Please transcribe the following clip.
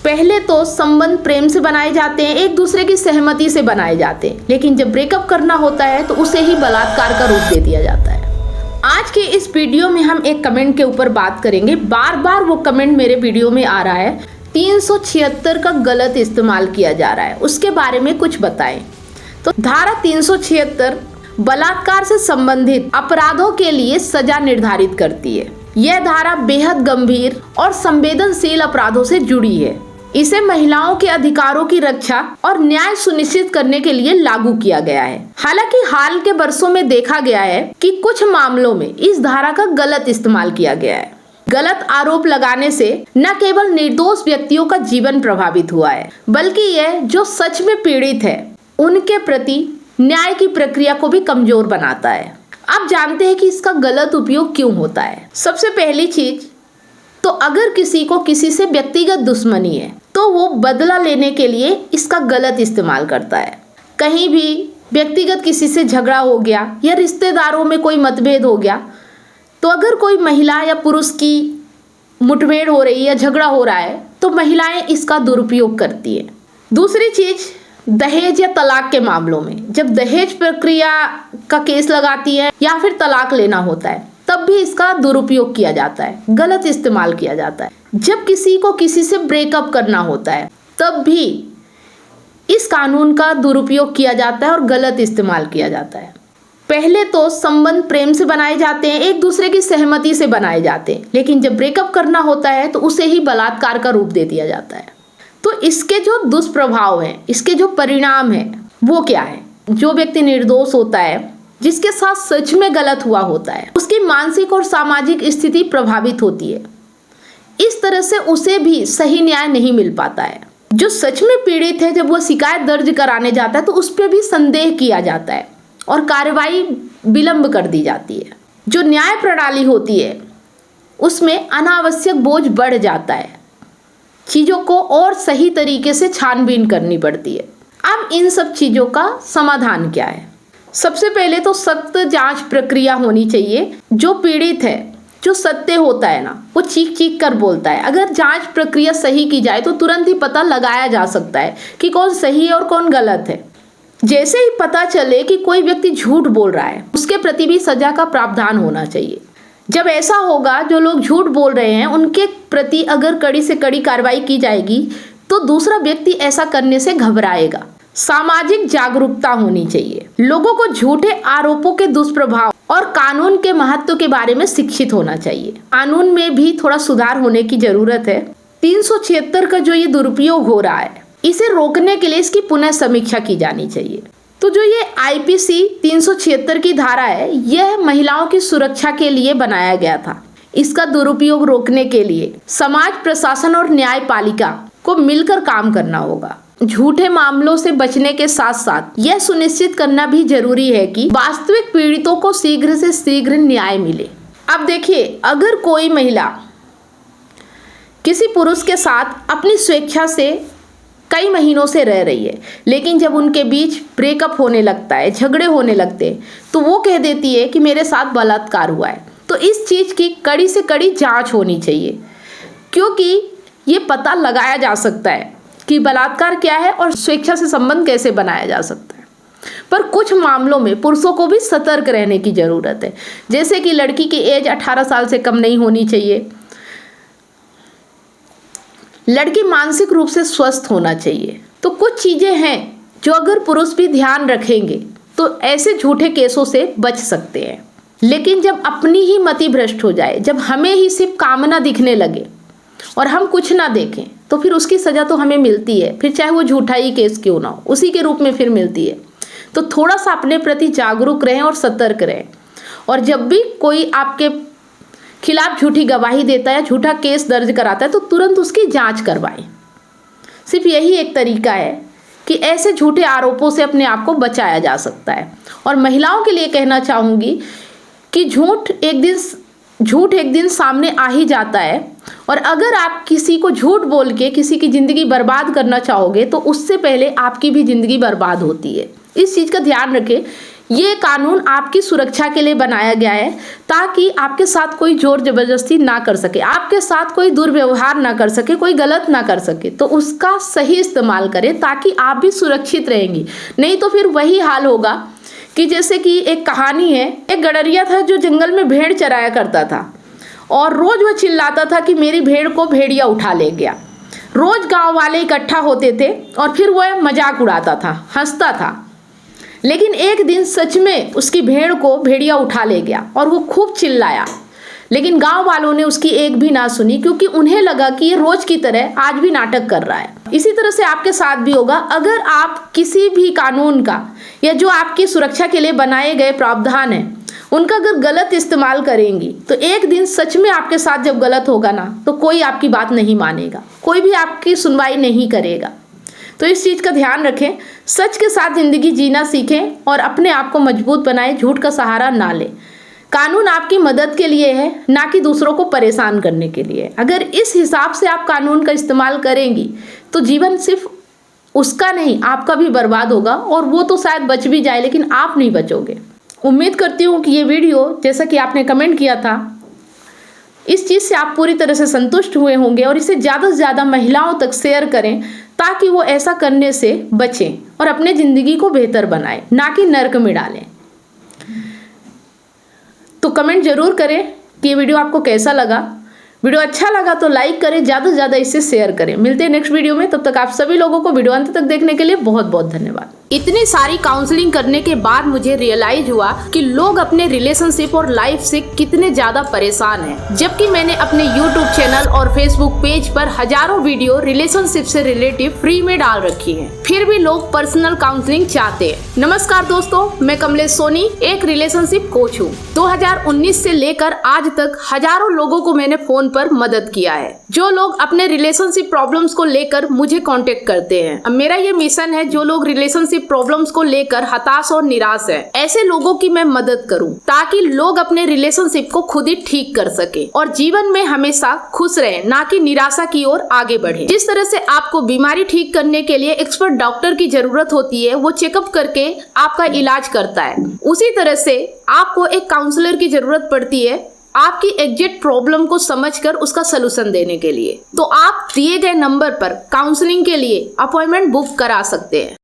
पहले तो संबंध प्रेम से बनाए जाते हैं, एक दूसरे की सहमति से बनाए जाते हैं, लेकिन जब ब्रेकअप करना होता है तो उसे ही बलात्कार का रूप दे दिया जाता है। आज के इस वीडियो में हम एक कमेंट के ऊपर बात करेंगे। बार बार वो कमेंट मेरे वीडियो में आ रहा है, 376 का गलत इस्तेमाल किया जा रहा है, उसके बारे में कुछ बताएं। तो धारा 376 बलात्कार से संबंधित अपराधों के लिए सजा निर्धारित करती है। यह धारा बेहद गंभीर और संवेदनशील अपराधों से जुड़ी है। इसे महिलाओं के अधिकारों की रक्षा और न्याय सुनिश्चित करने के लिए लागू किया गया है। हालांकि हाल के वर्षों में देखा गया है कि कुछ मामलों में इस धारा का गलत इस्तेमाल किया गया है। गलत आरोप लगाने से न केवल निर्दोष व्यक्तियों का जीवन प्रभावित हुआ है, बल्कि यह जो सच में पीड़ित है उनके प्रति न्याय की प्रक्रिया को भी कमजोर बनाता है। आप जानते हैं कि इसका गलत उपयोग क्यों होता है। सबसे पहली चीज तो अगर किसी को किसी से व्यक्तिगत दुश्मनी है तो वो बदला लेने के लिए इसका गलत इस्तेमाल करता है। कहीं भी व्यक्तिगत किसी से झगड़ा हो गया या रिश्तेदारों में कोई मतभेद हो गया, तो अगर कोई महिला या पुरुष की मुठभेड़ हो रही है या झगड़ा हो रहा है तो महिलाएं इसका दुरुपयोग करती है। दूसरी चीज, दहेज या तलाक के मामलों में जब दहेज प्रक्रिया का केस लगाती है या फिर तलाक लेना होता है तब भी इसका दुरुपयोग किया जाता है, गलत इस्तेमाल किया जाता है। जब किसी को किसी से ब्रेकअप करना होता है तब भी इस कानून का दुरुपयोग किया जाता है और गलत इस्तेमाल किया जाता है। पहले तो संबंध प्रेम से बनाए जाते हैं, एक दूसरे की सहमति से बनाए जाते हैं, लेकिन जब ब्रेकअप करना होता है तो उसे ही बलात्कार का रूप दे दिया जाता है। तो इसके जो दुष्प्रभाव हैं, इसके जो परिणाम हैं वो क्या है। जो व्यक्ति निर्दोष होता है, जिसके साथ सच में गलत हुआ होता है, उसकी मानसिक और सामाजिक स्थिति प्रभावित होती है। इस तरह से उसे भी सही न्याय नहीं मिल पाता है। जो सच में पीड़ित है, जब वह शिकायत दर्ज कराने जाता है तो उस पर भी संदेह किया जाता है और कार्रवाई विलंब कर दी जाती है। जो न्याय प्रणाली होती है उसमें अनावश्यक बोझ बढ़ जाता है, चीज़ों को और सही तरीके से छानबीन करनी पड़ती है। अब इन सब चीज़ों का समाधान क्या है। सबसे पहले तो सख्त जांच प्रक्रिया होनी चाहिए। जो पीड़ित है, जो सत्य होता है ना, वो चीख चीख कर बोलता है। अगर जांच प्रक्रिया सही की जाए तो तुरंत ही पता लगाया जा सकता है कि कौन सही है और कौन गलत है। जैसे ही पता चले कि कोई व्यक्ति झूठ बोल रहा है, उसके प्रति भी सजा का प्रावधान होना चाहिए। जब ऐसा होगा, जो लोग झूठ बोल रहे हैं उनके प्रति अगर कड़ी से कड़ी कार्रवाई की जाएगी तो दूसरा व्यक्ति ऐसा करने से घबराएगा। सामाजिक जागरूकता होनी चाहिए। लोगों को झूठे आरोपों के दुष्प्रभाव और कानून के महत्व के बारे में शिक्षित होना चाहिए। कानून में भी थोड़ा सुधार होने की जरूरत है। 376 का जो ये दुरुपयोग हो रहा है, इसे रोकने के लिए इसकी पुनः समीक्षा की जानी चाहिए। तो जो ये IPC 376 की धारा है, यह महिलाओं की सुरक्षा के लिए बनाया गया था। इसका दुरुपयोग रोकने के लिए समाज, प्रशासन और न्यायपालिका को मिलकर काम करना होगा। झूठे मामलों से बचने के साथ साथ यह सुनिश्चित करना भी जरूरी है कि वास्तविक पीड़ितों को शीघ्र से शीघ्र न्याय मिले। अब देखिए, अगर कोई महिला किसी पुरुष के साथ अपनी स्वेच्छा से कई महीनों से रह रही है, लेकिन जब उनके बीच ब्रेकअप होने लगता है, झगड़े होने लगते हैं, तो वो कह देती है कि मेरे साथ बलात्कार हुआ है। तो इस चीज़ की कड़ी से कड़ी जांच होनी चाहिए, क्योंकि ये पता लगाया जा सकता है कि बलात्कार क्या है और स्वेच्छा से संबंध कैसे बनाया जा सकता है। पर कुछ मामलों में पुरुषों को भी सतर्क रहने की ज़रूरत है। जैसे कि लड़की की एज 18 साल से कम नहीं होनी चाहिए, लड़की मानसिक रूप से स्वस्थ होना चाहिए। तो कुछ चीज़ें हैं जो अगर पुरुष भी ध्यान रखेंगे तो ऐसे झूठे केसों से बच सकते हैं। लेकिन जब अपनी ही मति भ्रष्ट हो जाए, जब हमें ही सिर्फ कामना दिखने लगे और हम कुछ ना देखें, तो फिर उसकी सज़ा तो हमें मिलती है, फिर चाहे वो झूठा ही केस क्यों ना हो, उसी के रूप में फिर मिलती है। तो थोड़ा सा अपने प्रति जागरूक रहें और सतर्क रहें। और जब भी कोई आपके खिलाफ झूठी गवाही देता है, झूठा केस दर्ज कराता है, तो तुरंत उसकी जांच करवाएं। सिर्फ यही एक तरीका है कि ऐसे झूठे आरोपों से अपने आप को बचाया जा सकता है। और महिलाओं के लिए कहना चाहूँगी कि झूठ एक दिन सामने आ ही जाता है, और अगर आप किसी को झूठ बोल के किसी की ज़िंदगी बर्बाद करना चाहोगे तो उससे पहले आपकी भी ज़िंदगी बर्बाद होती है। इस चीज़ का ध्यान रखें ये कानून आपकी सुरक्षा के लिए बनाया गया है ताकि आपके साथ कोई जोर जबरदस्ती ना कर सके, आपके साथ कोई दुर्व्यवहार ना कर सके, कोई गलत ना कर सके। तो उसका सही इस्तेमाल करें ताकि आप भी सुरक्षित रहेंगी। नहीं तो फिर वही हाल होगा कि जैसे कि एक कहानी है, एक गडरिया था जो जंगल में भेड़ चराया करता था और रोज वह चिल्लाता था कि मेरी भेड़ को भेड़िया उठा ले गया। रोज गांव वाले इकट्ठा होते थे और फिर वह मजाक उड़ाता था, हंसता था। लेकिन एक दिन सच में उसकी भेड़ को भेड़िया उठा ले गया और वो खूब चिल्लाया, लेकिन गांव वालों ने उसकी एक भी ना सुनी, क्योंकि उन्हें लगा कि ये रोज की तरह आज भी नाटक कर रहा है। इसी तरह से आपके साथ भी होगा। अगर आप किसी भी कानून का या जो आपकी सुरक्षा के लिए बनाए गए प्रावधान है उनका अगर गलत इस्तेमाल करेंगी तो एक दिन सच में आपके साथ जब गलत होगा ना, तो कोई आपकी बात नहीं मानेगा, कोई भी आपकी सुनवाई नहीं करेगा। तो इस चीज़ का ध्यान रखें, सच के साथ ज़िंदगी जीना सीखें और अपने आप को मजबूत बनाएं, झूठ का सहारा ना लें। कानून आपकी मदद के लिए है, ना कि दूसरों को परेशान करने के लिए। अगर इस हिसाब से आप कानून का इस्तेमाल करेंगी तो जीवन सिर्फ उसका नहीं आपका भी बर्बाद होगा, और वो तो शायद बच भी जाए लेकिन आप नहीं बचोगे। उम्मीद करती हूँ कि ये वीडियो, जैसा कि आपने कमेंट किया था, इस चीज़ से आप पूरी तरह से संतुष्ट हुए होंगे और इसे ज़्यादा से ज़्यादा महिलाओं तक शेयर करें ताकि वो ऐसा करने से बचें और अपने ज़िंदगी को बेहतर बनाएं, ना कि नर्क में डालें। तो कमेंट जरूर करें कि ये वीडियो आपको कैसा लगा। वीडियो अच्छा लगा तो लाइक करें, ज़्यादा से ज़्यादा इसे शेयर करें। मिलते हैं नेक्स्ट वीडियो में, तब तक आप सभी लोगों को वीडियो अंत तक देखने के लिए बहुत बहुत धन्यवाद। इतनी सारी काउंसलिंग करने के बाद मुझे रियलाइज हुआ कि लोग अपने रिलेशनशिप और लाइफ से कितने ज्यादा परेशान हैं, जबकि मैंने अपने YouTube चैनल और Facebook पेज पर हजारों वीडियो रिलेशनशिप से रिलेटिव फ्री में डाल रखी हैं। फिर भी लोग पर्सनल काउंसलिंग चाहते हैं। नमस्कार दोस्तों, मैं कमलेश सोनी एक रिलेशनशिप कोच हूँ। 2019 से लेकर आज तक हजारों लोगों को मैंने फोन पर मदद किया है, जो लोग अपने रिलेशनशिप प्रॉब्लम्स को लेकर मुझे कांटेक्ट करते हैं। अब मेरा ये मिशन है, जो लोग रिलेशनशिप प्रॉब्लम्स को लेकर हताश और निराश है, ऐसे लोगों की मैं मदद करूं ताकि लोग अपने रिलेशनशिप को खुद ही ठीक कर सके और जीवन में हमेशा खुश रहे, ना कि निराशा की ओर आगे बढ़े। जिस तरह से आपको बीमारी ठीक करने के लिए एक्सपर्ट डॉक्टर की जरूरत होती है, वो चेकअप करके आपका इलाज करता है, उसी तरह से आपको एक काउंसलर की जरूरत पड़ती है आपकी एग्जैक्ट प्रॉब्लम को समझकर उसका सलूशन देने के लिए। तो आप दिए गए नंबर पर काउंसलिंग के लिए अपॉइंटमेंट बुक करा सकते हैं।